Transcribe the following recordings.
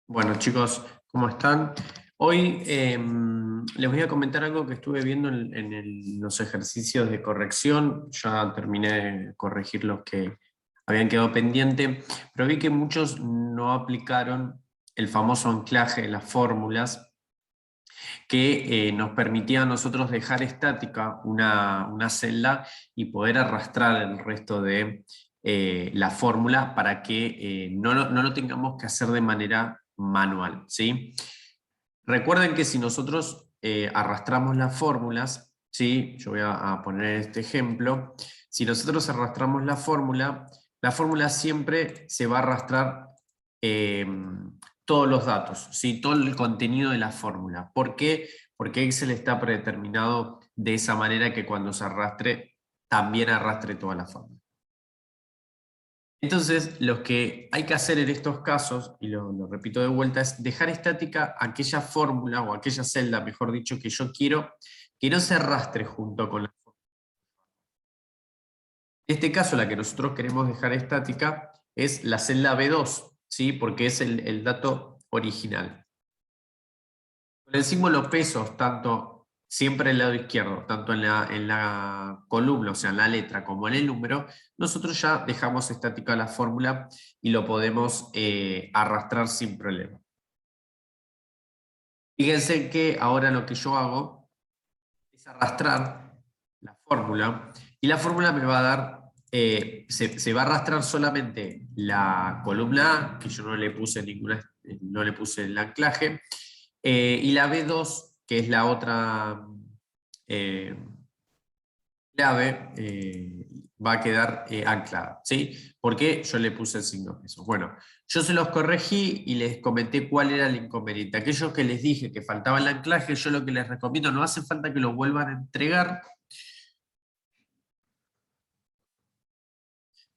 Bueno, chicos, ¿cómo están? Hoy les voy a comentar algo que estuve viendo en los ejercicios de corrección. Ya terminé de corregir los que habían quedado pendientes, pero vi que muchos no aplicaron el famoso anclaje de las fórmulas que nos permitía a nosotros dejar estática una celda y poder arrastrar el resto de la fórmula para que no lo tengamos que hacer de manera manual, ¿sí? Recuerden que si nosotros arrastramos las fórmulas, ¿sí? Yo voy a poner este ejemplo. Si nosotros arrastramos la fórmula siempre se va a arrastrar eh, todos los datos, ¿sí? Todo el contenido de la fórmula. ¿Por qué? Porque Excel está predeterminado de esa manera que cuando se arrastre, también arrastre toda la fórmula. Entonces, lo que hay que hacer en estos casos, y lo repito de vuelta, es dejar estática aquella fórmula o aquella celda, mejor dicho, que yo quiero que no se arrastre junto con la fórmula. En este caso, la que nosotros queremos dejar estática es la celda B2, ¿sí? Porque es el dato original. Con el símbolo pesos, tanto siempre el lado izquierdo, tanto en la columna, o sea, en la letra, como en el número, nosotros ya dejamos estática la fórmula y lo podemos arrastrar sin problema. Fíjense que ahora lo que yo hago es arrastrar la fórmula y la fórmula me va a dar, se va a arrastrar solamente la columna A, que yo no le puse no le puse el anclaje, y la B2, que es la otra eh, clave, va a quedar anclada, ¿sí? Porque yo le puse el signo peso. Bueno, yo se los corregí y les comenté cuál era el inconveniente. Aquellos que les dije que faltaba el anclaje, yo lo que les recomiendo, no hace falta que lo vuelvan a entregar,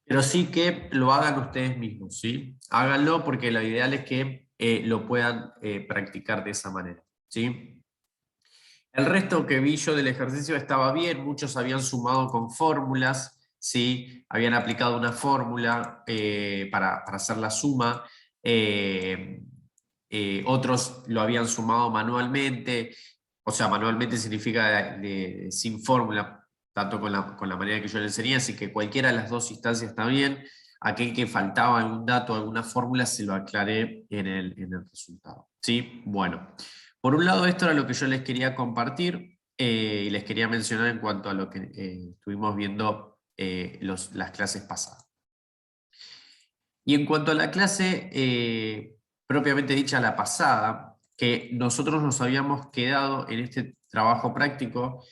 pero sí que lo hagan ustedes mismos, ¿sí? Háganlo porque lo ideal es que lo puedan practicar de esa manera, ¿sí? El resto que vi yo del ejercicio estaba bien, muchos habían sumado con fórmulas, ¿sí? Habían aplicado una fórmula para hacer la suma, eh, otros lo habían sumado manualmente, o sea, manualmente significa sin fórmula, tanto con la manera que yo le enseñé, así que cualquiera de las dos instancias está bien. Aquel que faltaba algún dato, alguna fórmula, se lo aclaré en el resultado, ¿sí? Bueno. Por un lado, esto era lo que yo les quería compartir y les quería mencionar en cuanto a lo que estuvimos viendo las clases pasadas. Y en cuanto a la clase propiamente dicha, la pasada, que nosotros nos habíamos quedado en este trabajo práctico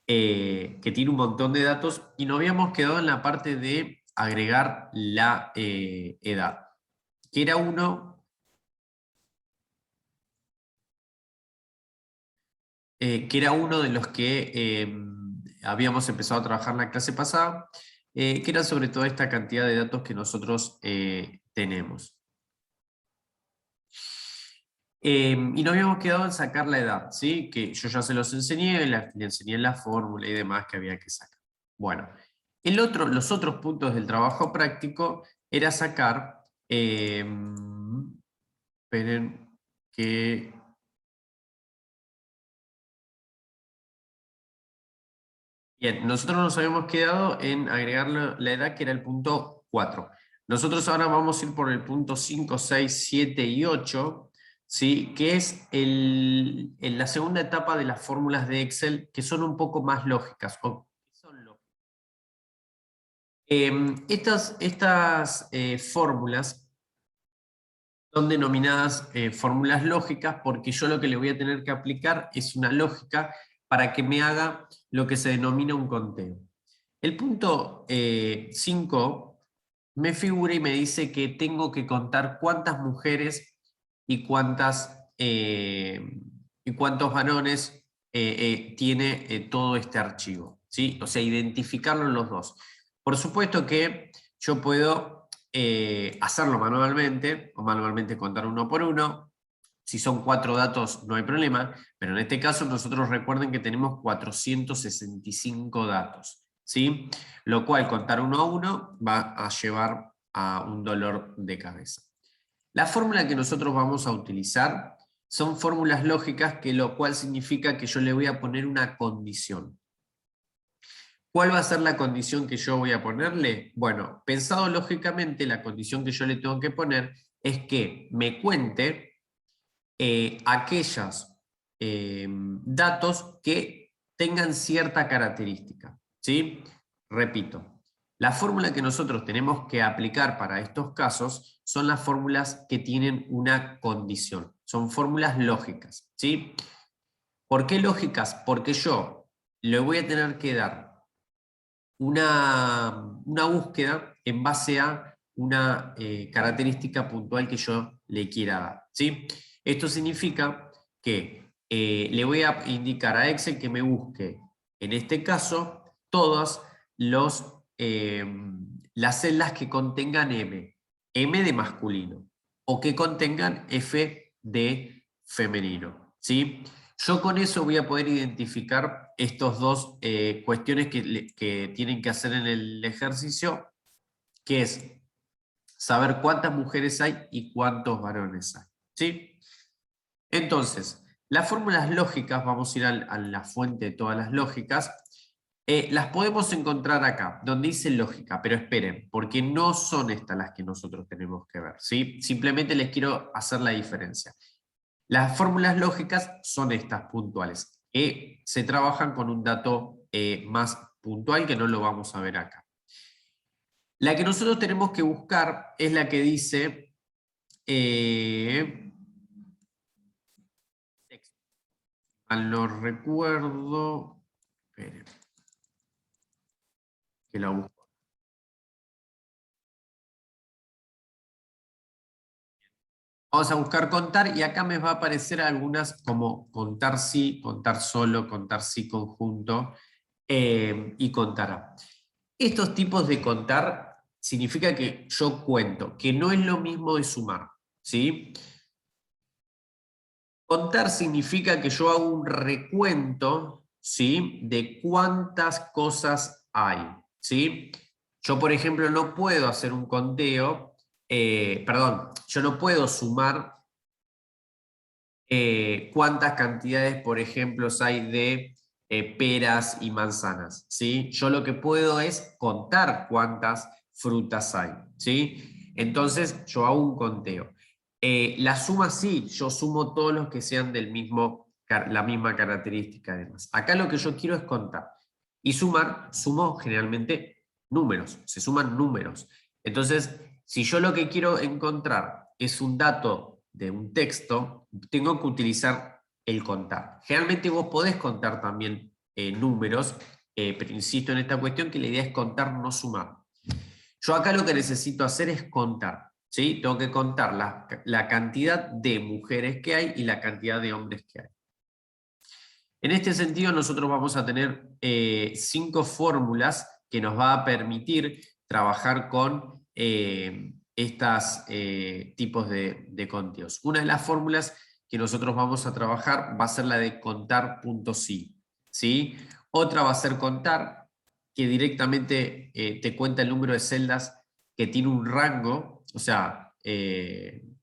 que tiene un montón de datos y nos habíamos quedado en la parte de agregar la edad, que era uno de los que habíamos empezado a trabajar en la clase pasada, que era sobre todo esta cantidad de datos que nosotros tenemos. Y nos habíamos quedado en sacar la edad, ¿sí? Que yo ya se los enseñé, le enseñé la fórmula y demás que había que sacar. Bueno, los otros puntos del trabajo práctico era sacar, esperen que bien, nosotros nos habíamos quedado en agregar la edad que era el punto 4. Nosotros ahora vamos a ir por el punto 5, 6, 7 y 8, ¿sí? Que es en la segunda etapa de las fórmulas de Excel, que son un poco más lógicas. Son lógicas. Estas fórmulas son denominadas fórmulas lógicas porque yo lo que le voy a tener que aplicar es una lógica para que me haga lo que se denomina un conteo. El punto 5 me figura y me dice que tengo que contar cuántas mujeres y y cuántos varones tiene todo este archivo, ¿sí? O sea, identificarlo los dos. Por supuesto que yo puedo hacerlo manualmente, o manualmente contar uno por uno. Si son 4 datos no hay problema, pero en este caso nosotros recuerden que tenemos 465 datos, ¿sí? Lo cual contar uno a uno va a llevar a un dolor de cabeza. La fórmula que nosotros vamos a utilizar son fórmulas lógicas, que lo cual significa que yo le voy a poner una condición. ¿Cuál va a ser la condición que yo voy a ponerle? Bueno, pensado lógicamente, la condición que yo le tengo que poner es que me cuente aquellos datos que tengan cierta característica, ¿sí? Repito, la fórmula que nosotros tenemos que aplicar para estos casos son las fórmulas que tienen una condición, son fórmulas lógicas, ¿sí? ¿Por qué lógicas? Porque yo le voy a tener que dar una búsqueda en base a una característica puntual que yo le quiera dar, ¿sí? Esto significa que le voy a indicar a Excel que me busque, en este caso, todas las celdas que contengan M de masculino, o que contengan F de femenino, ¿sí? Yo con eso voy a poder identificar estos dos cuestiones que tienen que hacer en el ejercicio, que es saber cuántas mujeres hay y cuántos varones hay, ¿sí? Entonces, las fórmulas lógicas, vamos a ir a la fuente de todas las lógicas, las podemos encontrar acá, donde dice lógica, pero esperen, porque no son estas las que nosotros tenemos que ver, ¿sí? Simplemente les quiero hacer la diferencia. Las fórmulas lógicas son estas puntuales, que se trabajan con un dato más puntual, que no lo vamos a ver acá. La que nosotros tenemos que buscar es la que dice mal no recuerdo, esperen, que la busco. Vamos a buscar contar y acá me va a aparecer algunas como contar sí, contar solo, contar sí conjunto y contará. Estos tipos de contar significa que yo cuento, que no es lo mismo de sumar, ¿sí? Contar significa que yo hago un recuento, ¿sí? De cuántas cosas hay, ¿sí? Yo, por ejemplo, no puedo hacer un conteo, perdón, yo no puedo sumar cuántas cantidades, por ejemplo, hay de peras y manzanas, ¿sí? Yo lo que puedo es contar cuántas frutas hay, ¿sí? Entonces yo hago un conteo. La suma sí, yo sumo todos los que sean del mismo, la misma característica además. Acá lo que yo quiero es contar. Y sumar, sumo generalmente números, se suman números. Entonces, si yo lo que quiero encontrar es un dato de un texto, tengo que utilizar el contar. Generalmente vos podés contar también números, pero insisto en esta cuestión que la idea es contar, no sumar. Yo acá lo que necesito hacer es contar, ¿sí? Tengo que contar la cantidad de mujeres que hay y la cantidad de hombres que hay. En este sentido, nosotros vamos a tener 5 fórmulas que nos va a permitir trabajar con estos tipos de conteos. Una de las fórmulas que nosotros vamos a trabajar va a ser la de contar.sí, ¿sí? Otra va a ser contar, que directamente te cuenta el número de celdas que tiene un rango, o sea,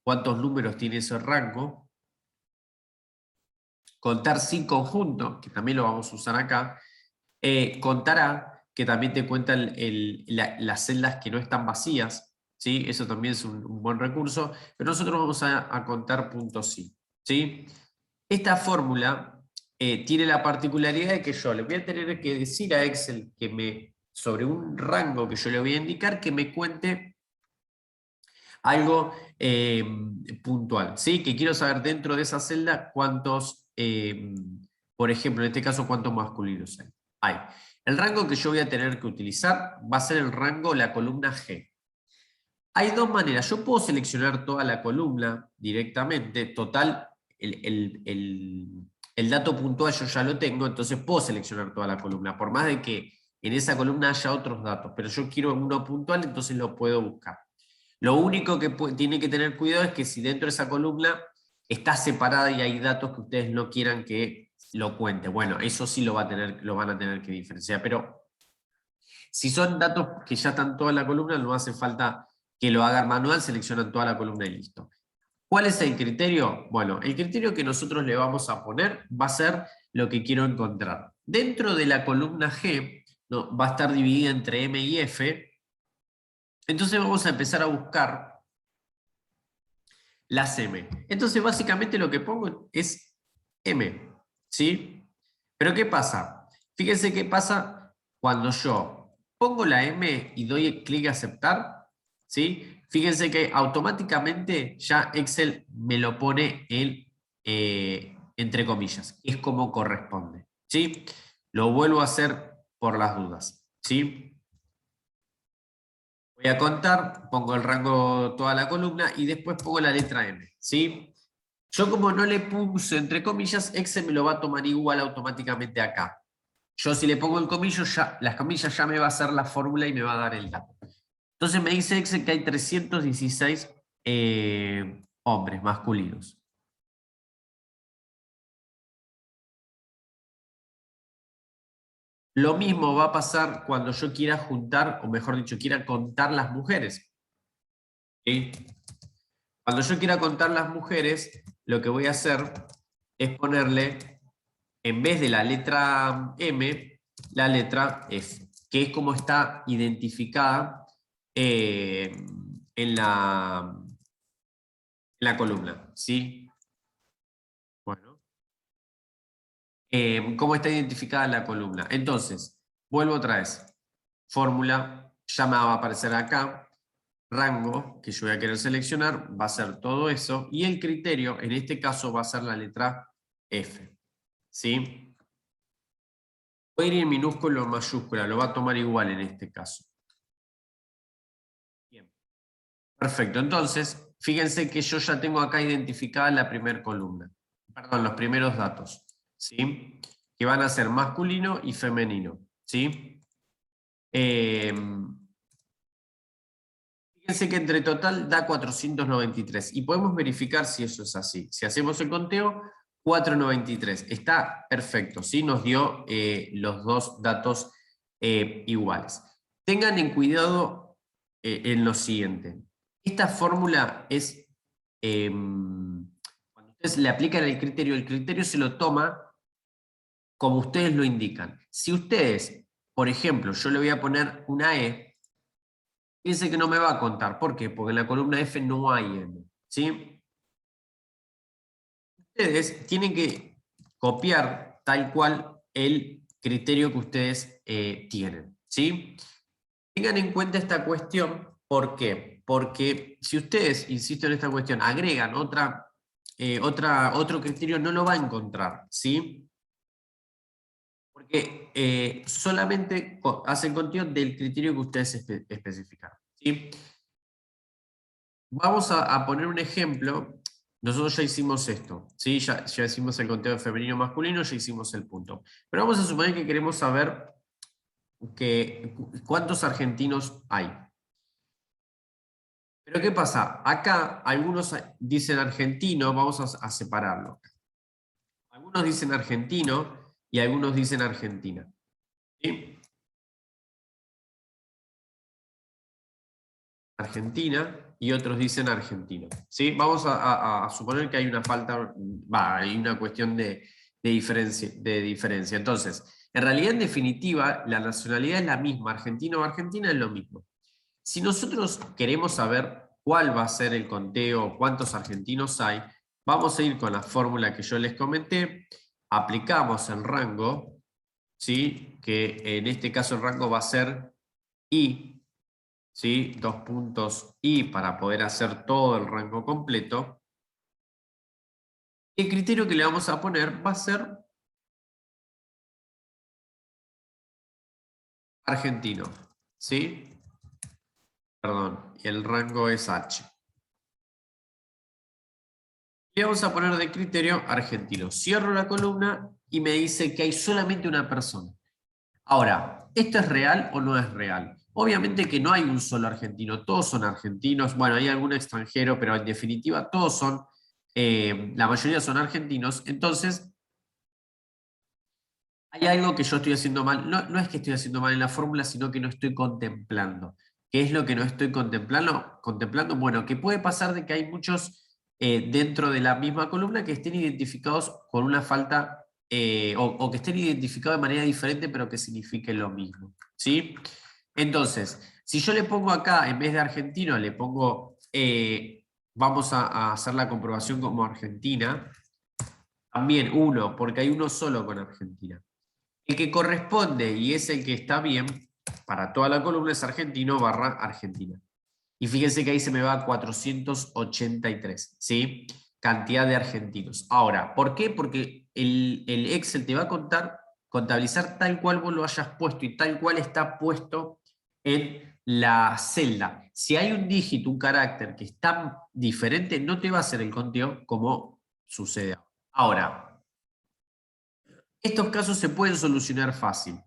cuántos números tiene ese rango. Contar sin conjunto, que también lo vamos a usar acá. Contará, que también te cuenta las celdas que no están vacías, ¿sí? Eso también es un buen recurso, pero nosotros vamos a contar puntos sí, ¿sí? Esta fórmula tiene la particularidad de que yo le voy a tener que decir a Excel sobre un rango que yo le voy a indicar, que me cuente algo puntual, ¿sí? Que quiero saber dentro de esa celda cuántos, por ejemplo, en este caso, cuántos masculinos hay. El rango que yo voy a tener que utilizar va a ser el rango, la columna G. Hay dos maneras. Yo puedo seleccionar toda la columna directamente. Total, el dato puntual yo ya lo tengo, entonces puedo seleccionar toda la columna, por más de que en esa columna haya otros datos, pero yo quiero uno puntual, entonces lo puedo buscar. Lo único que tiene que tener cuidado es que si dentro de esa columna está separada y hay datos que ustedes no quieran que lo cuente, bueno, eso sí lo van a tener que diferenciar, pero si son datos que ya están toda la columna, no hace falta que lo hagan manual, seleccionan toda la columna y listo. ¿Cuál es el criterio? Bueno, el criterio que nosotros le vamos a poner va a ser lo que quiero encontrar. Dentro de la columna G, ¿no? Va a estar dividida entre M y F. Entonces vamos a empezar a buscar las M. Entonces básicamente lo que pongo es M, ¿sí? Pero ¿qué pasa? Fíjense qué pasa cuando yo pongo la M y doy clic a aceptar, ¿sí? Fíjense que automáticamente ya Excel me lo pone en, entre comillas, es como corresponde, ¿sí? Lo vuelvo a hacer por las dudas, ¿sí? Voy a contar, pongo el rango toda la columna y después pongo la letra M, ¿sí? Yo como no le puse entre comillas, Excel me lo va a tomar igual automáticamente acá. Yo si le pongo el comillo, ya, las comillas ya me va a hacer la fórmula y me va a dar el dato. Entonces me dice Excel que hay 316 hombres masculinos. Lo mismo va a pasar cuando yo quiera juntar, o mejor dicho, quiera contar las mujeres. ¿Sí? Cuando yo quiera contar las mujeres, lo que voy a hacer es ponerle, en vez de la letra M, la letra F, que es como está identificada en la columna, ¿sí? Bueno, ¿cómo está identificada la columna? Entonces, vuelvo otra vez. Fórmula, ya me va a aparecer acá. Rango, que yo voy a querer seleccionar, va a ser todo eso. Y el criterio, en este caso, va a ser la letra F, ¿sí? Voy a ir en minúsculo o mayúscula, lo va a tomar igual en este caso. Bien. Perfecto, entonces, fíjense que yo ya tengo acá identificada la primera columna. Perdón, los primeros datos, ¿sí? Que van a ser masculino y femenino, ¿sí? Fíjense que entre total da 493 y podemos verificar si eso es así. Si hacemos el conteo, 493. Está perfecto, ¿sí? Nos dio los dos datos iguales. Tengan en cuidado en lo siguiente. Esta fórmula es, cuando ustedes le aplican el criterio se lo toma como ustedes lo indican. Si ustedes, por ejemplo, yo le voy a poner una E, fíjense que no me va a contar. ¿Por qué? Porque en la columna F no hay M, ¿sí? Ustedes tienen que copiar tal cual el criterio que ustedes tienen, ¿sí? Tengan en cuenta esta cuestión, ¿por qué? Porque si ustedes, insisto en esta cuestión, agregan otro criterio, no lo va a encontrar, ¿sí? Porque solamente hacen conteo del criterio que ustedes especificaron, ¿sí? Vamos a poner un ejemplo. Nosotros ya hicimos esto, ¿sí? Ya hicimos el conteo de femenino masculino, ya hicimos el punto. Pero vamos a suponer que queremos saber cuántos argentinos hay. Pero ¿qué pasa? Acá algunos dicen argentino, vamos a separarlo. Algunos dicen argentino y algunos dicen Argentina, ¿sí? Argentina y otros dicen argentino, ¿sí? Vamos a suponer que hay una falta, hay una cuestión de diferencia. Entonces, en realidad, en definitiva, la nacionalidad es la misma, argentino o argentina es lo mismo. Si nosotros queremos saber cuál va a ser el conteo, cuántos argentinos hay, vamos a ir con la fórmula que yo les comenté, aplicamos el rango, ¿sí? Que en este caso el rango va a ser I, ¿sí? 2 puntos I para poder hacer todo el rango completo. El criterio que le vamos a poner va a ser argentino, ¿sí? Perdón, y el rango es H. Le vamos a poner de criterio argentino. Cierro la columna y me dice que hay solamente una persona. Ahora, ¿esto es real o no es real? Obviamente que no hay un solo argentino, todos son argentinos. Bueno, hay algún extranjero, pero en definitiva todos son, la mayoría son argentinos. Entonces, hay algo que yo estoy haciendo mal. No, no es que estoy haciendo mal en la fórmula, sino que no estoy contemplando. ¿Qué es lo que no estoy contemplando? Bueno, que puede pasar de que hay muchos dentro de la misma columna que estén identificados con una falta, o que estén identificados de manera diferente, pero que signifiquen lo mismo, ¿sí? Entonces, si yo le pongo acá, en vez de argentino, le pongo, vamos a hacer la comprobación como Argentina, también uno, porque hay uno solo con Argentina. El que corresponde y es el que está bien para toda la columna es argentino barra Argentina. Y fíjense que ahí se me va a 483, ¿sí? Cantidad de argentinos. Ahora, ¿por qué? Porque el Excel te va a contabilizar tal cual vos lo hayas puesto y tal cual está puesto en la celda. Si hay un dígito, un carácter que es tan diferente, no te va a hacer el conteo como sucede ahora. Estos casos se pueden solucionar fácil.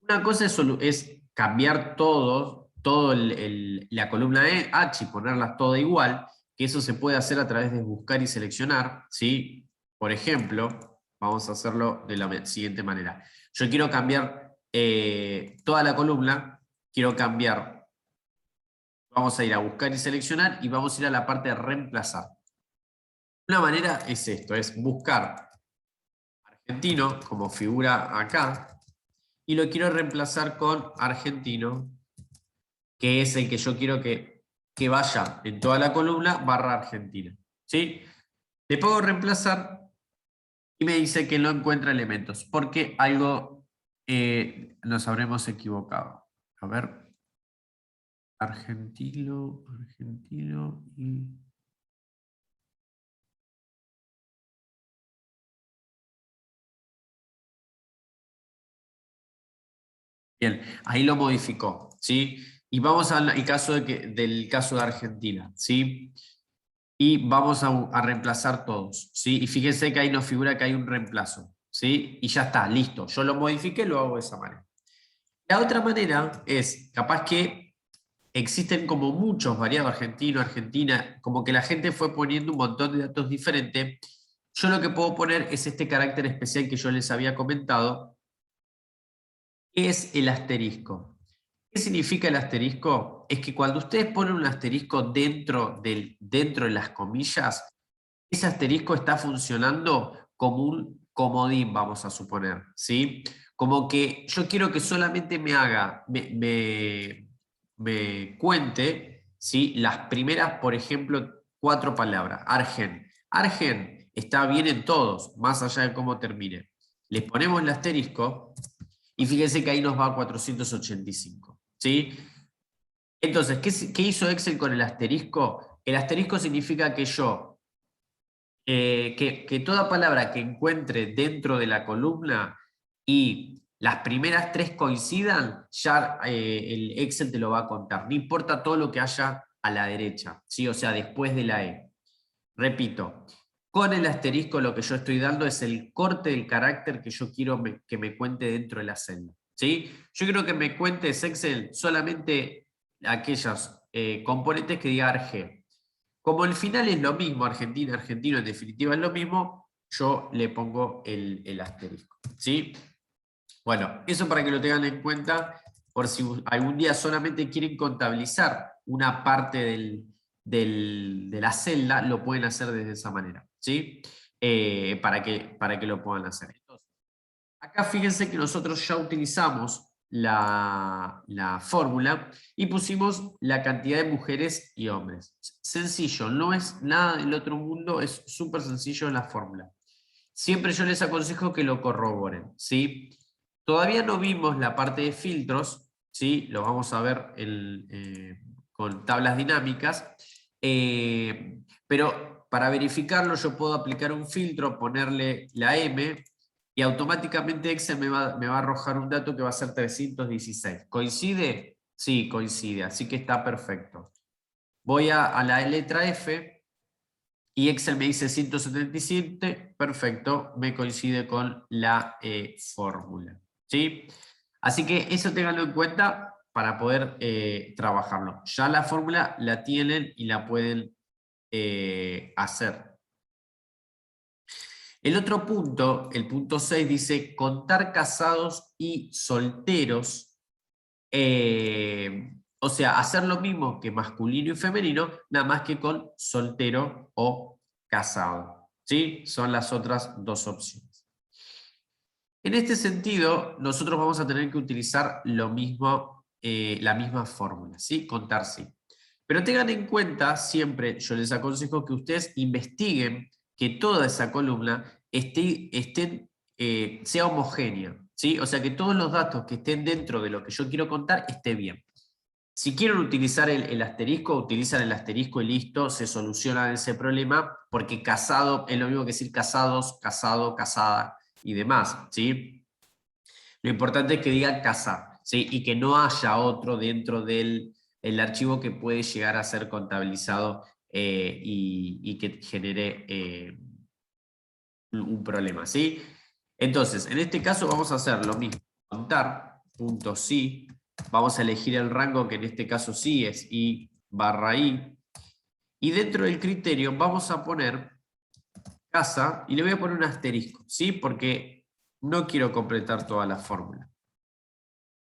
Una cosa es cambiar todo la columna H y ponerlas todas igual, que eso se puede hacer a través de buscar y seleccionar, ¿sí? Por ejemplo, vamos a hacerlo de la siguiente manera. Yo quiero cambiar toda la columna, quiero cambiar, vamos a ir a buscar y seleccionar y vamos a ir a la parte de reemplazar. Una manera es esto, es buscar argentino como figura acá, y lo quiero reemplazar con argentino, que es el que yo quiero que vaya en toda la columna barra Argentina. ¿Sí? Le puedo reemplazar y me dice que no encuentra elementos, porque algo nos habremos equivocado. A ver, argentino y... Bien, ahí lo modificó, ¿sí? Y vamos al caso del caso de Argentina, ¿sí? Y vamos a reemplazar todos, ¿sí? Y fíjense que ahí nos figura que hay un reemplazo, ¿sí? Y ya está, listo. Yo lo modifiqué, lo hago de esa manera. La otra manera es, capaz que existen como muchos variados argentino, Argentina, como que la gente fue poniendo un montón de datos diferentes. Yo lo que puedo poner es este carácter especial que yo les había comentado, que es el asterisco. ¿Qué significa el asterisco? Es que cuando ustedes ponen un asterisco dentro de las comillas, ese asterisco está funcionando como un comodín, vamos a suponer, ¿sí? Como que yo quiero que solamente me cuente, ¿sí? Las primeras, por ejemplo, 4 palabras. Argen. Argen está bien en todos, más allá de cómo termine. Les ponemos el asterisco y fíjense que ahí nos va a 485, ¿sí? Entonces, ¿qué hizo Excel con el asterisco? El asterisco significa que que toda palabra que encuentre dentro de la columna y las primeras 3 coincidan, ya el Excel te lo va a contar. No importa todo lo que haya a la derecha, ¿sí? O sea, después de la E. Repito, con el asterisco lo que yo estoy dando es el corte del carácter que yo quiero que me cuente dentro de la celda, ¿sí? Yo quiero que me cuentes, Excel, solamente aquellos componentes que diga ARG. Como el final es lo mismo, Argentina, argentino, en definitiva es lo mismo, yo le pongo el asterisco, ¿sí? Bueno, eso para que lo tengan en cuenta, por si algún día solamente quieren contabilizar una parte de la celda, lo pueden hacer desde esa manera, ¿sí? Para que lo puedan hacer. Entonces, acá fíjense que nosotros ya utilizamos la fórmula y pusimos la cantidad de mujeres y hombres. Sencillo, no es nada del otro mundo, es súper sencillo la fórmula. Siempre yo les aconsejo que lo corroboren, ¿sí? Todavía no vimos la parte de filtros, ¿sí? Lo vamos a ver con tablas dinámicas, pero para verificarlo yo puedo aplicar un filtro, ponerle la M, y automáticamente Excel me va a arrojar un dato que va a ser 316. ¿Coincide? Sí, coincide, así que está perfecto. Voy a la letra F y Excel me dice 177, perfecto, me coincide con la fórmula. ¿Sí? Así que eso ténganlo en cuenta para poder trabajarlo. Ya la fórmula la tienen y la pueden hacer. El otro punto, el punto 6, dice contar casados y solteros O sea, hacer lo mismo que masculino y femenino, nada más que con soltero o casado. ¿Sí? Son las otras dos opciones. En este sentido, nosotros vamos a tener que utilizar lo mismo, la misma fórmula, ¿sí? Contar sí. Pero tengan en cuenta, siempre yo les aconsejo que ustedes investiguen que toda esa columna sea homogénea, ¿sí? O sea, que todos los datos que estén dentro de lo que yo quiero contar esté bien. Si quieren utilizar el asterisco, utilizan el asterisco y listo, se soluciona ese problema, porque casado es lo mismo que decir casados, casado, casada y demás, ¿sí? Lo importante es que diga casa, ¿sí? Y que no haya otro dentro del archivo que puede llegar a ser contabilizado y que genere un problema, ¿sí? Entonces, en este caso vamos a hacer lo mismo, contar, punto sí, vamos a elegir el rango que en este caso sí es i barra i, y dentro del criterio vamos a poner casa y le voy a poner un asterisco, ¿sí? Porque no quiero completar toda la fórmula.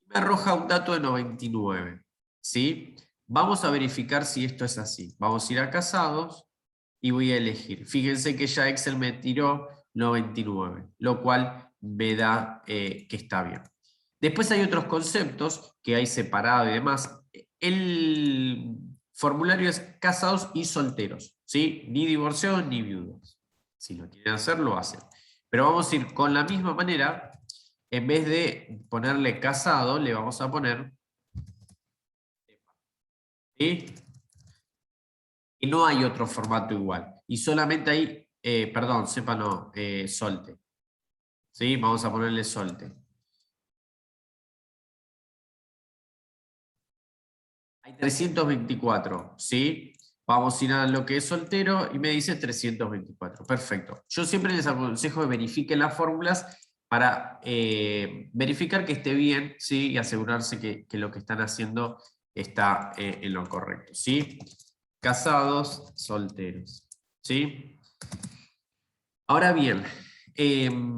Me arroja un dato de 99, ¿sí? Vamos a verificar si esto es así. Vamos a ir a casados y voy a elegir. Fíjense que ya Excel me tiró 99, lo cual me da que está bien. Después hay otros conceptos que hay separado y demás. El formulario es casados y solteros, ¿sí? Ni divorciados ni viudos. Si lo quieren hacer, lo hacen. Pero vamos a ir con la misma manera. En vez de ponerle casado, le vamos a poner, ¿sí? Y no hay otro formato igual. Y solamente hay, perdón, sepa no, solte. ¿Sí? Vamos a ponerle solte. Hay 324, ¿sí? Vamos a ir a lo que es soltero y me dice 324. Perfecto. Yo siempre les aconsejo que verifiquen las fórmulas para verificar que esté bien, ¿sí? Y asegurarse que lo que están haciendo está en lo correcto, ¿sí? Casados, solteros, ¿sí? Ahora bien, el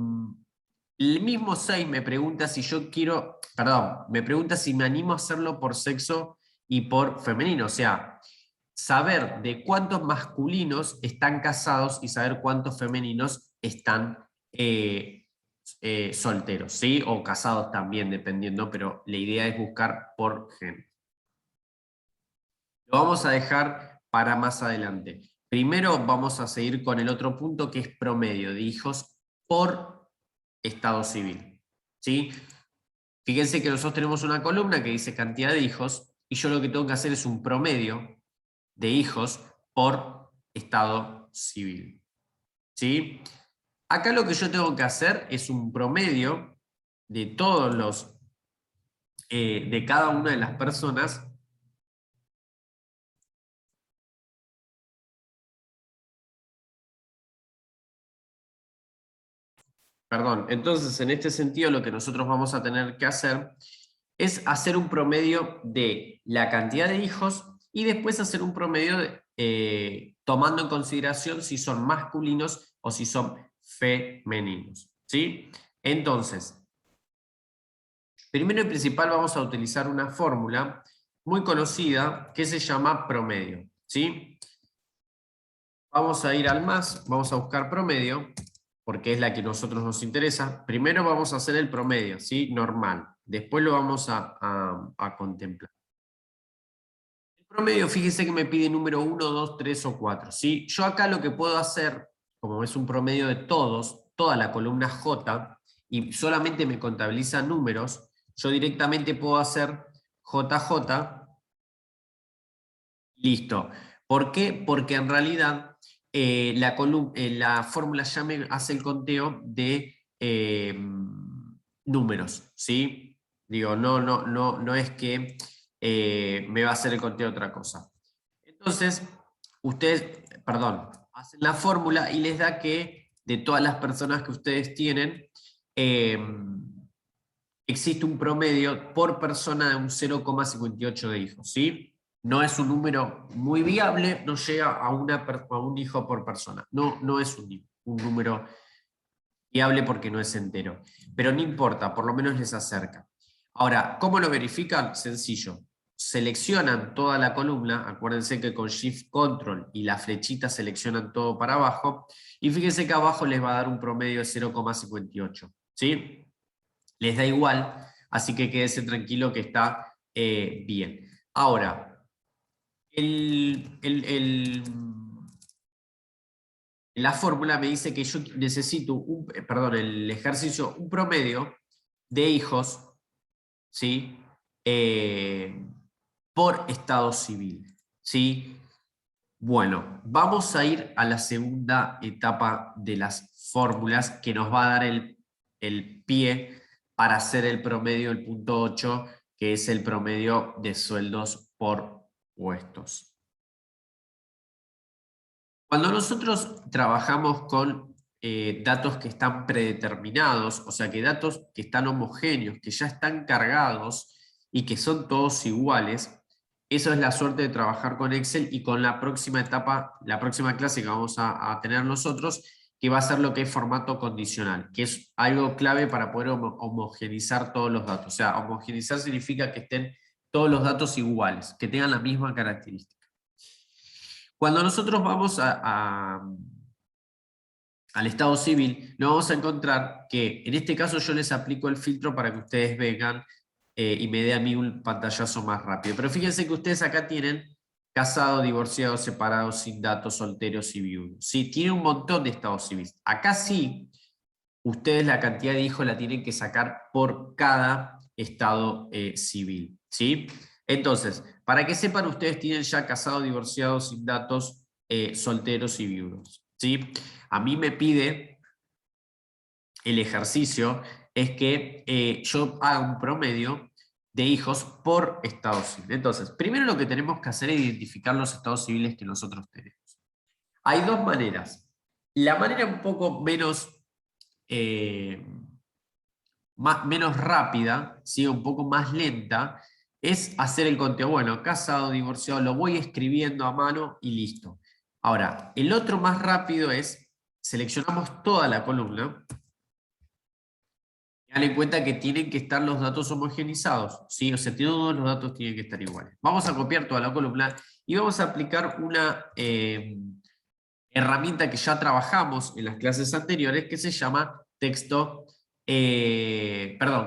mismo 6 me pregunta si yo quiero, perdón, me pregunta si me animo a hacerlo por sexo y por femenino, o sea, saber de cuántos masculinos están casados y saber cuántos femeninos están solteros, ¿sí? O casados también, dependiendo, pero la idea es buscar por género. Lo vamos a dejar para más adelante. Primero vamos a seguir con el otro punto que es promedio de hijos por estado civil, ¿sí? Fíjense que nosotros tenemos una columna que dice cantidad de hijos y yo lo que tengo que hacer es un promedio de hijos por estado civil, ¿sí? Acá lo que yo tengo que hacer es un promedio de todos los, de cada una de las personas. Perdón, entonces en este sentido lo que nosotros vamos a tener que hacer es hacer un promedio de la cantidad de hijos y después hacer un promedio tomando en consideración si son masculinos o si son femeninos, ¿sí? Entonces, primero y principal vamos a utilizar una fórmula muy conocida que se llama promedio, ¿sí? Vamos a ir al más, vamos a buscar promedio, porque es la que a nosotros nos interesa. Primero vamos a hacer el promedio, ¿sí? Normal. Después lo vamos a contemplar. El promedio, fíjese que me pide número 1, 2, 3 o 4, ¿sí? Yo acá lo que puedo hacer, como es un promedio de todos, toda la columna J, y solamente me contabiliza números, yo directamente puedo hacer JJ, listo. ¿Por qué? Porque en realidad la fórmula ya me hace el conteo de números, ¿sí? Digo, no es que me va a hacer el conteo de otra cosa. Entonces, ustedes, perdón, hacen la fórmula y les da que de todas las personas que ustedes tienen, existe un promedio por persona de un 0,58 de hijos, ¿sí? No es un número muy viable, no llega a un hijo por persona. No es un número viable porque no es entero. Pero no importa, por lo menos les acerca. Ahora, ¿cómo lo verifican? Sencillo. seleccionan toda la columna, acuérdense que con Shift Control y la flechita seleccionan todo para abajo, y fíjense que abajo les va a dar un promedio de 0,58, ¿sí? Les da igual, así que quédese tranquilo que está bien. Ahora, la fórmula me dice que yo necesito, el ejercicio, un promedio de hijos, ¿sí? Por estado civil, ¿sí? Bueno, vamos a ir a la segunda etapa de las fórmulas que nos va a dar el pie para hacer el promedio, el punto 8, que es el promedio de sueldos por puestos. Cuando nosotros trabajamos con datos que están predeterminados, o sea que datos que están homogéneos, que ya están cargados y que son todos iguales, eso es la suerte de trabajar con Excel y con la próxima etapa, la próxima clase que vamos a tener nosotros, que va a ser lo que es formato condicional, que es algo clave para poder homogeneizar todos los datos. O sea, homogeneizar significa que estén todos los datos iguales, que tengan la misma característica. Cuando nosotros vamos al estado civil, nos vamos a encontrar que en este caso yo les aplico el filtro para que ustedes vengan y me dé a mí un pantallazo más rápido. Pero fíjense que ustedes acá tienen casado, divorciado, separado, sin datos, solteros y viudos. Sí, tiene un montón de estados civiles. Acá sí, ustedes la cantidad de hijos la tienen que sacar por cada estado civil. ¿Sí? Entonces, para que sepan, ustedes tienen ya casado, divorciado, sin datos, solteros y viudos. ¿Sí? A mí me pide el ejercicio es que yo haga un promedio de hijos por estado civil. Entonces, primero lo que tenemos que hacer es identificar los estados civiles que nosotros tenemos. Hay dos maneras. La manera un poco menos, menos rápida, ¿sí? Un poco más lenta, es hacer el conteo. Bueno, casado, divorciado, lo voy escribiendo a mano y listo. Ahora, el otro más rápido es, seleccionamos toda la columna. Ten en cuenta que tienen que estar los datos homogenizados, ¿sí? O sea, todos los datos tienen que estar iguales. Vamos a copiar toda la columna y vamos a aplicar una herramienta que ya trabajamos en las clases anteriores que se llama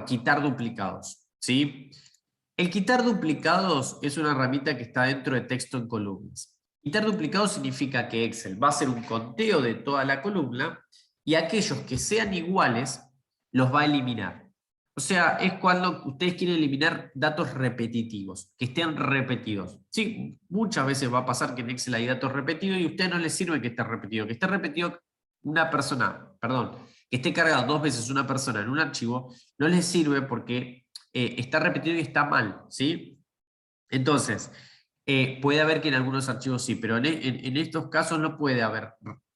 quitar duplicados, ¿sí? El quitar duplicados es una herramienta que está dentro de texto en columnas. Quitar duplicados significa que Excel va a hacer un conteo de toda la columna y aquellos que sean iguales los va a eliminar. O sea, es cuando ustedes quieren eliminar datos repetitivos, que estén repetidos. Sí, muchas veces va a pasar que en Excel hay datos repetidos y a usted no les sirve que esté repetido. Que esté repetido una persona, perdón, que esté cargado dos veces una persona en un archivo, no les sirve porque está repetido y está mal, ¿sí? Entonces, puede haber que en algunos archivos sí, pero en estos casos no puede haber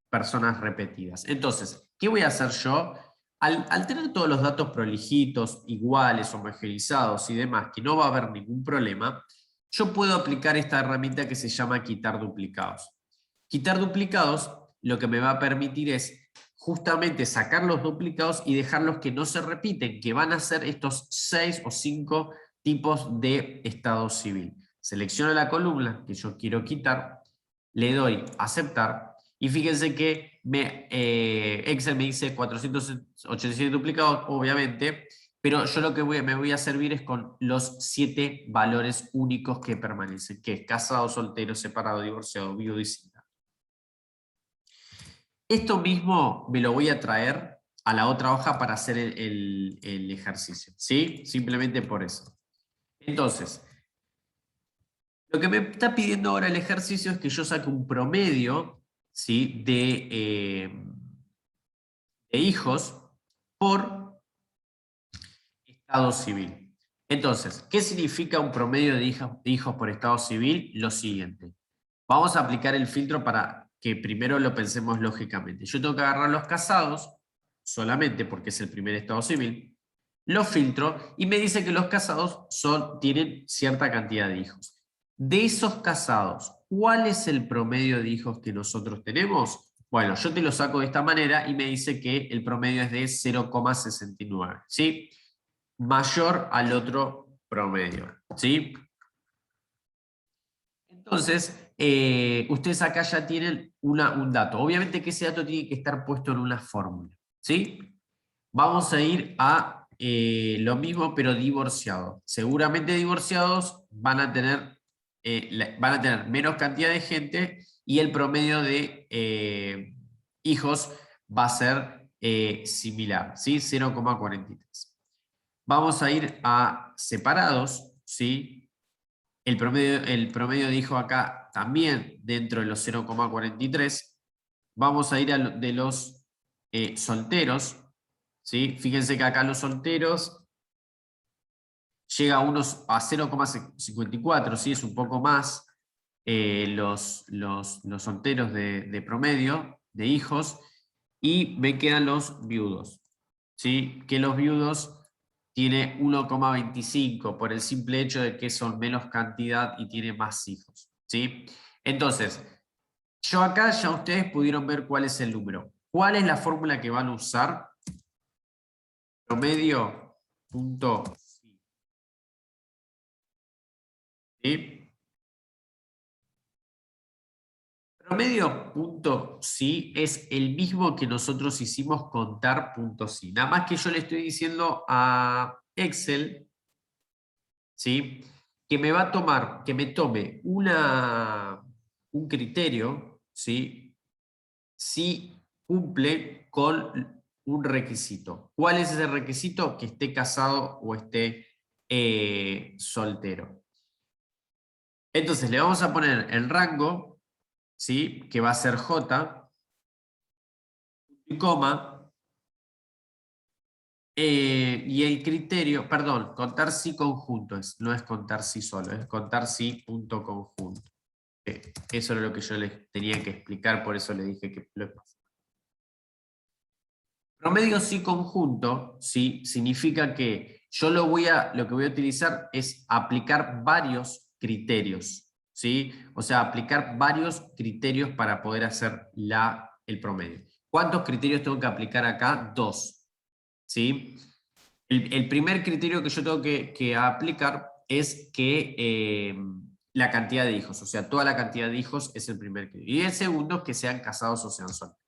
personas repetidas. Entonces, ¿qué voy a hacer yo? Al tener todos los datos prolijitos, iguales, homogenizados y demás, que no va a haber ningún problema, yo puedo aplicar esta herramienta que se llama quitar duplicados. Quitar duplicados lo que me va a permitir es justamente sacar los duplicados y dejarlos que no se repiten, que van a ser estos 6 o 5 tipos de estado civil. Selecciono la columna que yo quiero quitar, le doy aceptar y fíjense que Excel me dice 487 duplicados, obviamente, pero yo lo que me voy a servir es con los 7 valores únicos que permanecen, que es casado, soltero, separado, divorciado, viudo y sin datos. Esto mismo me lo voy a traer a la otra hoja para hacer el ejercicio, ¿sí? Simplemente por eso. Entonces, lo que me está pidiendo ahora el ejercicio es que yo saque un promedio, ¿sí? de hijos por estado civil. Entonces, ¿qué significa un promedio de hijos por estado civil? Lo siguiente. Vamos a aplicar el filtro para que primero lo pensemos lógicamente. Yo tengo que agarrar los casados, solamente porque es el primer estado civil, los filtro y me dice que los casados tienen cierta cantidad de hijos. De esos casados, ¿cuál es el promedio de hijos que nosotros tenemos? Bueno, yo te lo saco de esta manera y me dice que el promedio es de 0,69, ¿sí? Mayor al otro promedio, ¿sí? Entonces, ustedes acá ya tienen un dato. Obviamente que ese dato tiene que estar puesto en una fórmula, ¿sí? Vamos a ir a lo mismo, pero divorciado. Seguramente divorciados van a tener menos cantidad de gente y el promedio de hijos va a ser similar, ¿sí? 0,43. Vamos a ir a separados, ¿sí? El promedio de hijos acá también dentro de los 0,43. Vamos a ir de los solteros, ¿sí? Fíjense que acá los solteros llega a 0,54, ¿sí? Es un poco más los solteros de promedio, de hijos, y me quedan los viudos, ¿sí? Que los viudos tiene 1,25 por el simple hecho de que son menos cantidad y tiene más hijos, ¿sí? Entonces, yo acá ya ustedes pudieron ver cuál es el número. ¿Cuál es la fórmula que van a usar? Promedio punto, ¿sí? Promedio punto sí es el mismo que nosotros hicimos contar punto sí. Nada más que yo le estoy diciendo a Excel, ¿sí? Que me va a tomar, que me tome un criterio, ¿sí? Si cumple con un requisito. ¿Cuál es ese requisito? Que esté casado o esté soltero. Entonces le vamos a poner el rango, ¿sí? Que va a ser J, y coma, y el criterio, perdón, contar sí conjunto, no es contar sí solo, es contar sí punto conjunto. Eso era lo que yo les tenía que explicar, por eso le dije que lo pasé. Promedio sí conjunto, ¿sí? Significa que yo lo que voy a utilizar es aplicar varios criterios, ¿sí? O sea, aplicar varios criterios para poder hacer el promedio. ¿Cuántos criterios tengo que aplicar acá? 2, ¿sí? El primer criterio que yo tengo que aplicar es que la cantidad de hijos, o sea, toda la cantidad de hijos es el primer criterio. Y el segundo, que sean casados o sean solteros,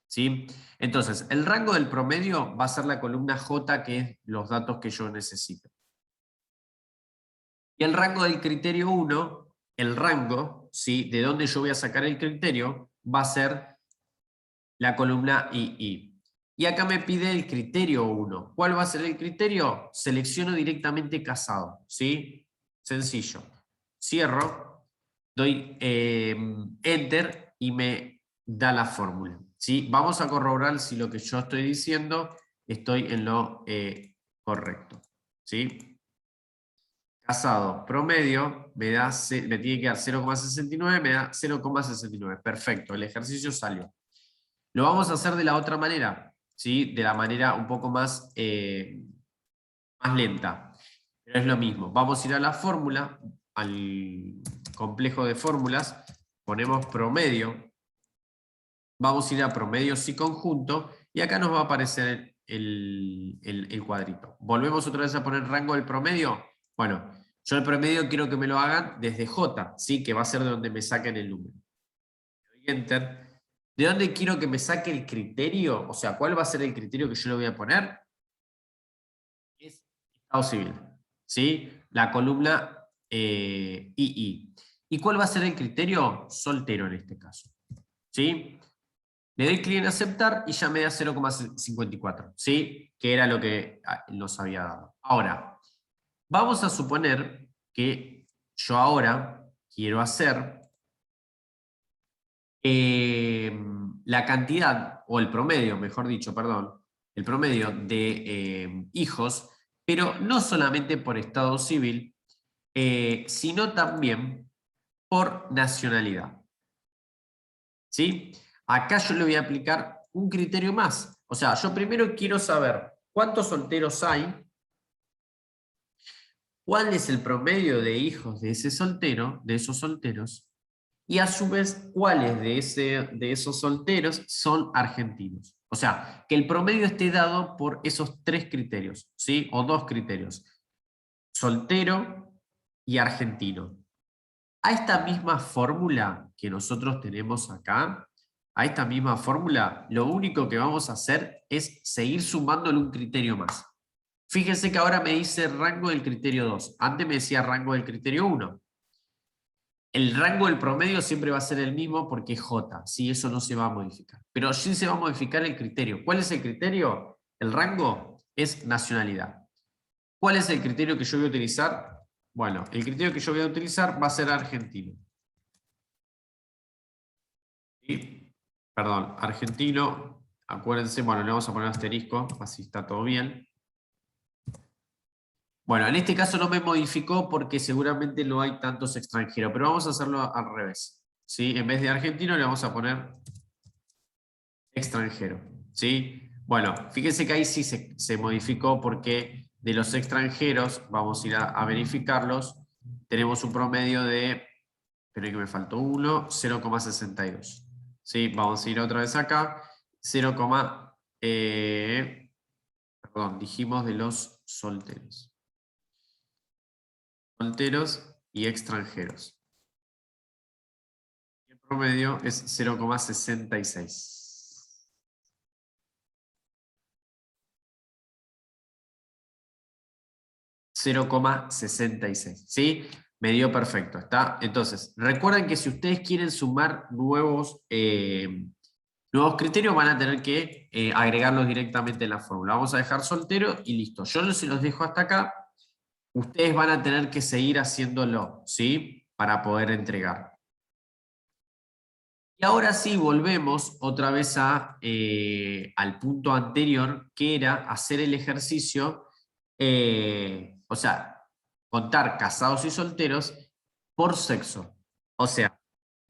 ¿sí? Entonces, el rango del promedio va a ser la columna J, que es los datos que yo necesito. Y el rango del criterio 1, el rango, ¿sí? De dónde yo voy a sacar el criterio, va a ser la columna II. Y acá me pide el criterio 1. ¿Cuál va a ser el criterio? Selecciono directamente casado, ¿sí? Sencillo. Cierro, doy Enter y me da la fórmula, ¿sí? Vamos a corroborar si lo que yo estoy diciendo estoy en lo correcto, ¿sí? Casado promedio me tiene que dar 0,69, me da 0,69. Perfecto, el ejercicio salió. Lo vamos a hacer de la otra manera, ¿sí? De la manera un poco más lenta. Pero es lo mismo. Vamos a ir a la fórmula, al complejo de fórmulas, ponemos promedio, vamos a ir a promedios y conjunto, y acá nos va a aparecer el cuadrito. Volvemos otra vez a poner rango del promedio. Bueno, yo el promedio quiero que me lo hagan desde J, ¿sí? Que va a ser de donde me saquen el número. Doy Enter. ¿De dónde quiero que me saque el criterio? O sea, ¿cuál va a ser el criterio que yo le voy a poner? Es Estado civil, ¿sí? La columna II. ¿Y cuál va a ser el criterio? Soltero en este caso, ¿sí? Le doy clic en aceptar y ya me da 0,54, ¿sí? Que era lo que nos había dado. Ahora, vamos a suponer que yo ahora quiero hacer la cantidad, o el promedio, mejor dicho, perdón, el promedio de hijos, pero no solamente por estado civil, sino también por nacionalidad, ¿sí? Acá yo le voy a aplicar un criterio más. O sea, yo primero quiero saber cuántos solteros hay, cuál es el promedio de hijos de ese soltero, de esos solteros, y a su vez cuáles de esos solteros son argentinos. O sea, que el promedio esté dado por esos 3 criterios, ¿sí? O 2 criterios, soltero y argentino. A esta misma fórmula que nosotros tenemos acá, a esta misma fórmula, lo único que vamos a hacer es seguir sumándole un criterio más. Fíjense que ahora me dice rango del criterio 2. Antes me decía rango del criterio 1. El rango del promedio siempre va a ser el mismo porque es J, ¿sí? Eso no se va a modificar. Pero sí se va a modificar el criterio. ¿Cuál es el criterio? El rango es nacionalidad. ¿Cuál es el criterio que yo voy a utilizar? Bueno, el criterio que yo voy a utilizar va a ser argentino. ¿Sí? Perdón, argentino. Acuérdense, bueno, le vamos a poner asterisco, así está todo bien. Bueno, en este caso no me modificó porque seguramente no hay tantos extranjeros, pero vamos a hacerlo al revés. ¿Sí? En vez de argentino le vamos a poner extranjero. ¿Sí? Bueno, fíjense que ahí sí se modificó porque de los extranjeros, vamos a ir a verificarlos, tenemos un promedio de, pero que me faltó uno, 0,62. ¿Sí? Vamos a ir otra vez acá, 0, perdón, dijimos de los solteros. Solteros y extranjeros. El promedio es 0,66. 0,66, ¿sí? Me dio perfecto, ¿está? Entonces, recuerden que si ustedes quieren sumar nuevos criterios, van a tener que agregarlos directamente en la fórmula. Vamos a dejar soltero y listo. Yo se los dejo hasta acá. Ustedes van a tener que seguir haciéndolo, ¿sí? Para poder entregar. Y ahora sí, volvemos otra vez al punto anterior, que era hacer el ejercicio, o sea, contar casados y solteros por sexo. O sea,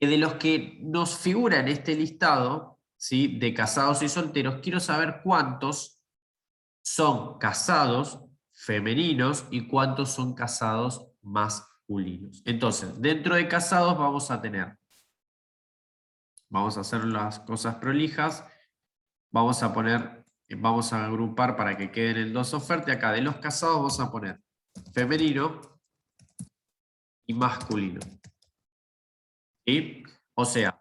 que de los que nos figura en este listado, ¿sí? De casados y solteros, quiero saber cuántos son casados femeninos y cuántos son casados masculinos. Entonces, dentro de casados vamos a tener, vamos a hacer las cosas prolijas, vamos a poner, vamos a agrupar para que queden en dos ofertas. Acá de los casados vamos a poner femenino y masculino. ¿Sí? O sea,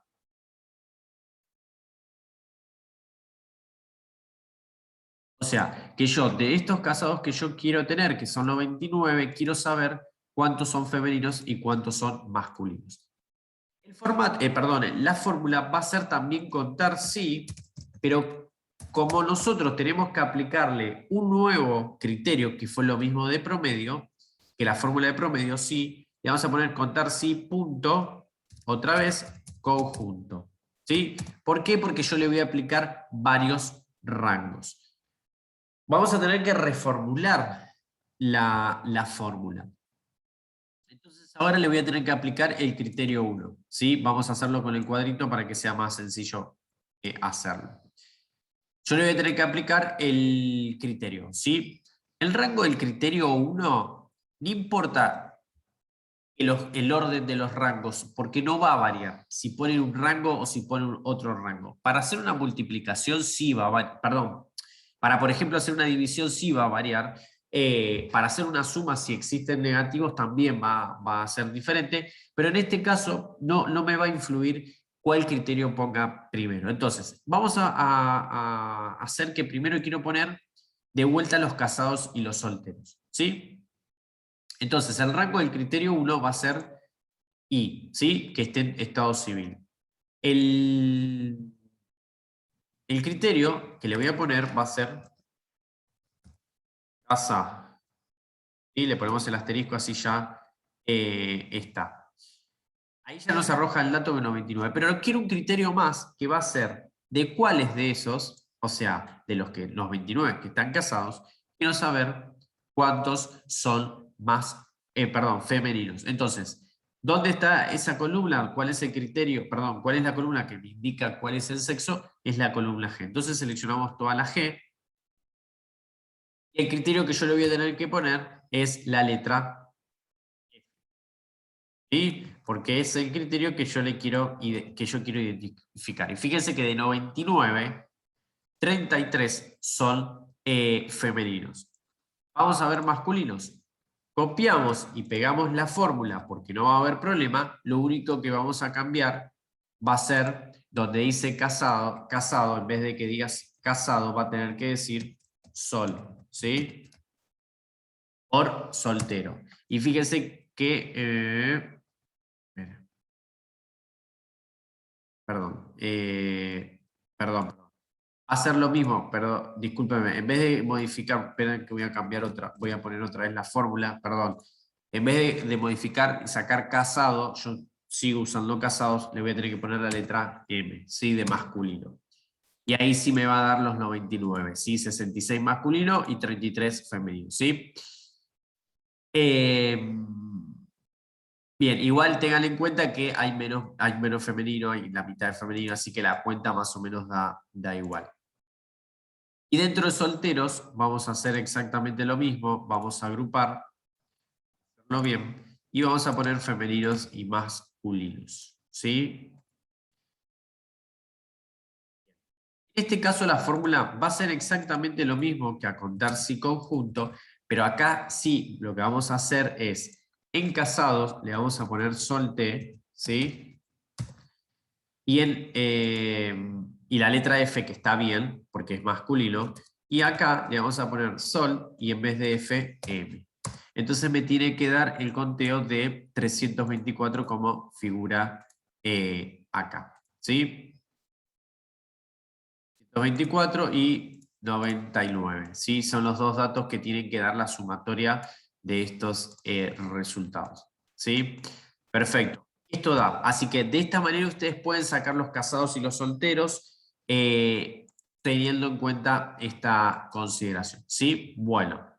que yo, de estos casados que yo quiero tener, que son 99, quiero saber cuántos son femeninos y cuántos son masculinos. El formato, perdón, la fórmula va a ser también contar sí, pero como nosotros tenemos que aplicarle un nuevo criterio, que fue lo mismo de promedio, que la fórmula de promedio sí, le vamos a poner contar sí, punto, otra vez, conjunto. ¿Sí? ¿Por qué? Porque yo le voy a aplicar varios rangos. Vamos a tener que reformular la fórmula. Entonces ahora le voy a tener que aplicar el criterio 1. ¿Sí? Vamos a hacerlo con el cuadrito para que sea más sencillo hacerlo. Yo le voy a tener que aplicar el criterio. ¿Sí? El rango del criterio 1, no importa el orden de los rangos, porque no va a variar si ponen un rango o si ponen otro rango. Para hacer una multiplicación sí va a variar, perdón, para por ejemplo hacer una división sí va a variar, para hacer una suma si existen negativos también va a ser diferente, pero en este caso no me va a influir cuál criterio ponga primero. Entonces, vamos a hacer que primero quiero poner de vuelta los casados y los solteros, ¿sí? Entonces, el rango del criterio 1 va a ser I, ¿sí? Que esté en estado civil. El criterio que le voy a poner va a ser casa. Y le ponemos el asterisco así ya está. Ahí ya nos arroja el dato de 99. Pero quiero un criterio más que va a ser de cuáles de esos, o sea, de los 29 que están casados, quiero saber cuántos son femeninos. Entonces, ¿dónde está esa columna? ¿Cuál es el criterio? Perdón, ¿cuál es la columna que me indica cuál es el sexo? Es la columna G. Entonces seleccionamos toda la G. Y el criterio que yo le voy a tener que poner es la letra F. ¿Sí? Porque es el criterio que yo quiero identificar. Y fíjense que de 99, 33 son femeninos. Vamos a ver masculinos. copiamos y pegamos la fórmula porque no va a haber problema, lo único que vamos a cambiar va a ser donde dice casado, casado, en vez de que digas casado, va a tener que decir sol, ¿sí? Por soltero. Y fíjense que... perdón. Va a ser lo mismo, pero discúlpeme, en vez de modificar, esperen que voy a cambiar otra, voy a poner otra vez la fórmula, perdón. En vez de modificar y sacar casado, yo sigo usando casados, le voy a tener que poner la letra M, ¿sí? De masculino. Y ahí sí me va a dar los 99, ¿sí? 66 masculino y 33 femenino, ¿sí? Bien, igual tengan en cuenta que hay menos femenino, hay la mitad de femenino, así que la cuenta más o menos da igual. Y dentro de solteros vamos a hacer exactamente lo mismo, vamos a agrupar, hacerlo bien, y vamos a poner femeninos y masculinos, ¿sí? En este caso la fórmula va a ser exactamente lo mismo que a contar si conjunto, pero acá sí lo que vamos a hacer es, en casados le vamos a poner solte, ¿sí? Y la letra F que está bien, porque es masculino, y acá le vamos a poner sol y en vez de F, M. Entonces me tiene que dar el conteo de 324 como figura acá, ¿sí? 124 y 99, ¿sí? Son los dos datos que tienen que dar la sumatoria de estos resultados, ¿sí? Perfecto. Esto da. Así que de esta manera ustedes pueden sacar los casados y los solteros teniendo en cuenta esta consideración, ¿sí? Bueno.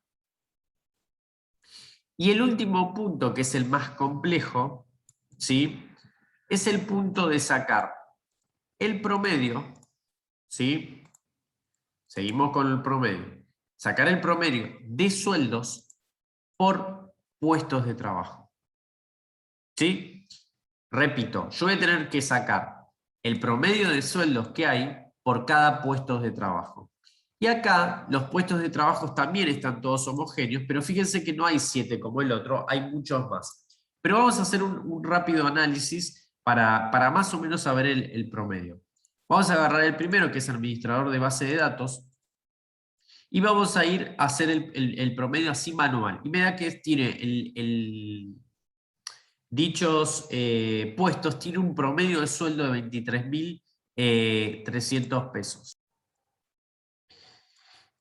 Y el último punto, que es el más complejo, ¿sí? Es el punto de sacar el promedio, ¿sí? Seguimos con el promedio. Sacar el promedio de sueldos por puestos de trabajo. ¿Sí? Repito, yo voy a tener que sacar el promedio de sueldos que hay por cada puesto de trabajo. Y acá los puestos de trabajo también están todos homogéneos, pero fíjense que no hay 7 como el otro, hay muchos más. Pero vamos a hacer un rápido análisis para más o menos saber el promedio. Vamos a agarrar el primero, que es administrador de base de datos, y vamos a ir a hacer el promedio así manual. Y me da que tiene dichos puestos, tiene un promedio de sueldo de 23.300 pesos.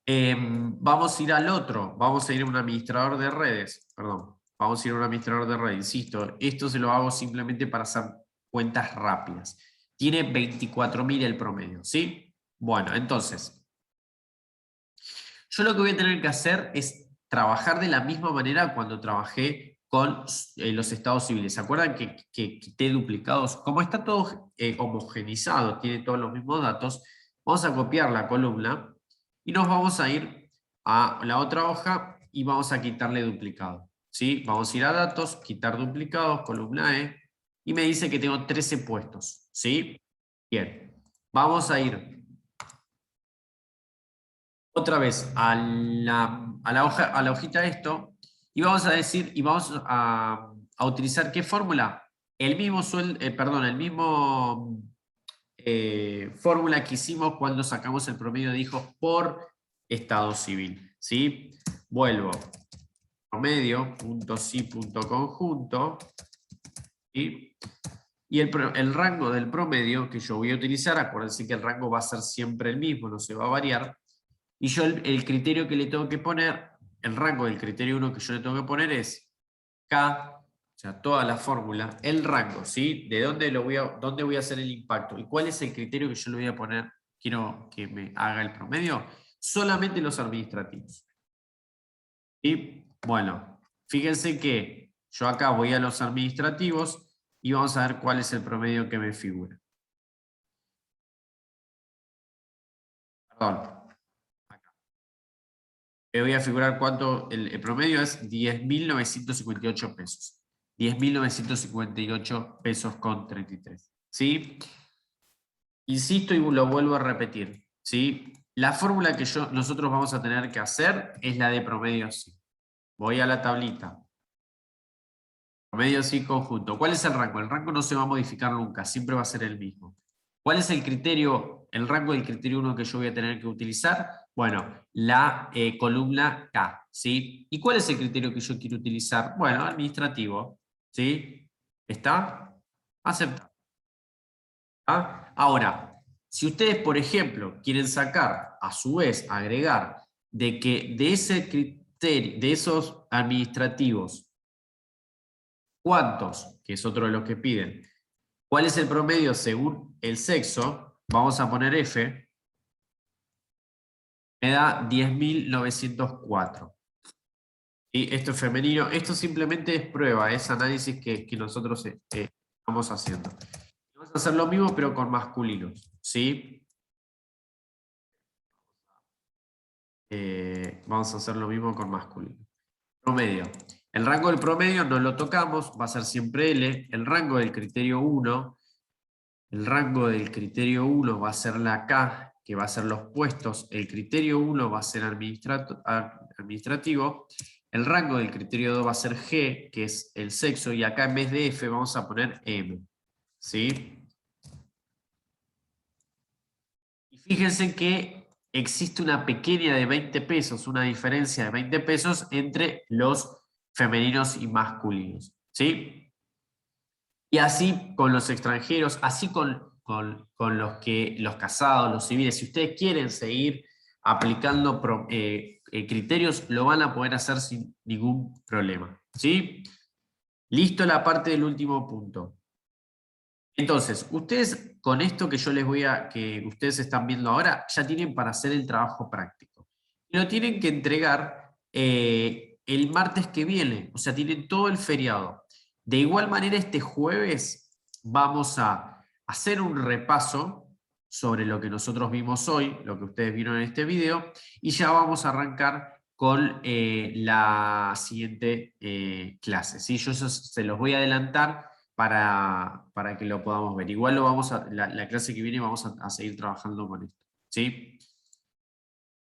Vamos a ir al otro, vamos a ir a un administrador de redes, perdón, vamos a ir a un administrador de redes, insisto, esto se lo hago simplemente para hacer cuentas rápidas. Tiene 24.000 el promedio, ¿sí? Bueno, entonces, yo lo que voy a tener que hacer es trabajar de la misma manera cuando trabajé con los estados civiles. ¿Se acuerdan que quité duplicados? Como está todo homogenizado, tiene todos los mismos datos, vamos a copiar la columna y nos vamos a ir a la otra hoja y vamos a quitarle duplicado, ¿sí? Vamos a ir a datos, quitar duplicados, columna E, y me dice que tengo 13 puestos, ¿sí? Bien, vamos a ir otra vez a la hojita de esto y vamos a decir, y vamos a utilizar ¿qué fórmula? El mismo el mismo fórmula que hicimos cuando sacamos el promedio de hijos por estado civil, ¿sí? Vuelvo, promedio, punto sí, punto conjunto, ¿sí? Y el rango del promedio que yo voy a utilizar, acuérdense que el rango va a ser siempre el mismo, no se va a variar. Y yo el criterio que le tengo que poner, el rango del criterio 1 que yo le tengo que poner es K, o sea, toda la fórmula, el rango, ¿sí? De dónde voy a hacer el impacto. ¿Y cuál es el criterio que yo le voy a poner? Quiero que me haga el promedio. Solamente los administrativos. Y bueno, fíjense que yo acá voy a los administrativos y vamos a ver cuál es el promedio que me figura. Perdón. Voy a figurar cuánto, el promedio es 10.958 pesos. 10.958 pesos con 33. ¿Sí? Insisto y lo vuelvo a repetir. ¿Sí? La fórmula que nosotros vamos a tener que hacer es la de promedio sí. Voy a la tablita. Promedio sí, conjunto. ¿Cuál es el rango? El rango no se va a modificar nunca, siempre va a ser el mismo. ¿Cuál es el criterio, el rango del criterio 1 que yo voy a tener que utilizar? Bueno, la columna K, ¿sí? ¿Y cuál es el criterio que yo quiero utilizar? Bueno, administrativo, ¿sí? ¿Está? Aceptado. ¿Ah? Ahora, si ustedes, por ejemplo, quieren sacar, a su vez, agregar, de que de ese criterio, de esos administrativos, ¿cuántos? Que es otro de los que piden. ¿Cuál es el promedio según el sexo? Vamos a poner F. Me da 10.904. Y esto es femenino. Esto simplemente es prueba, es análisis que nosotros estamos haciendo. Vamos a hacer lo mismo, pero con masculinos. ¿Sí? Vamos a hacer lo mismo con masculino. Promedio. El rango del promedio no lo tocamos, va a ser siempre L. El rango del criterio 1. El rango del criterio 1 va a ser la K, que va a ser los puestos. El criterio 1 va a ser administrativo. El rango del criterio 2 va a ser G, que es el sexo. Y acá en vez de F vamos a poner M. ¿Sí? Y fíjense que existe una pequeña de 20 pesos, una diferencia de 20 pesos entre los femeninos y masculinos. ¿Sí? Y así con los extranjeros, así con los casados, los civiles. Si ustedes quieren seguir aplicando criterios, lo van a poder hacer sin ningún problema. ¿Sí? Listo la parte del último punto. Entonces, ustedes con esto que yo les que ustedes están viendo ahora, ya tienen para hacer el trabajo práctico. Y lo tienen que entregar el martes que viene, o sea, tienen todo el feriado. De igual manera, este jueves vamos a hacer un repaso sobre lo que nosotros vimos hoy, lo que ustedes vieron en este video, y ya vamos a arrancar con la siguiente clase. ¿Sí? Yo eso se los voy a adelantar para que lo podamos ver. Igual la clase que viene vamos a seguir trabajando con esto. ¿Sí?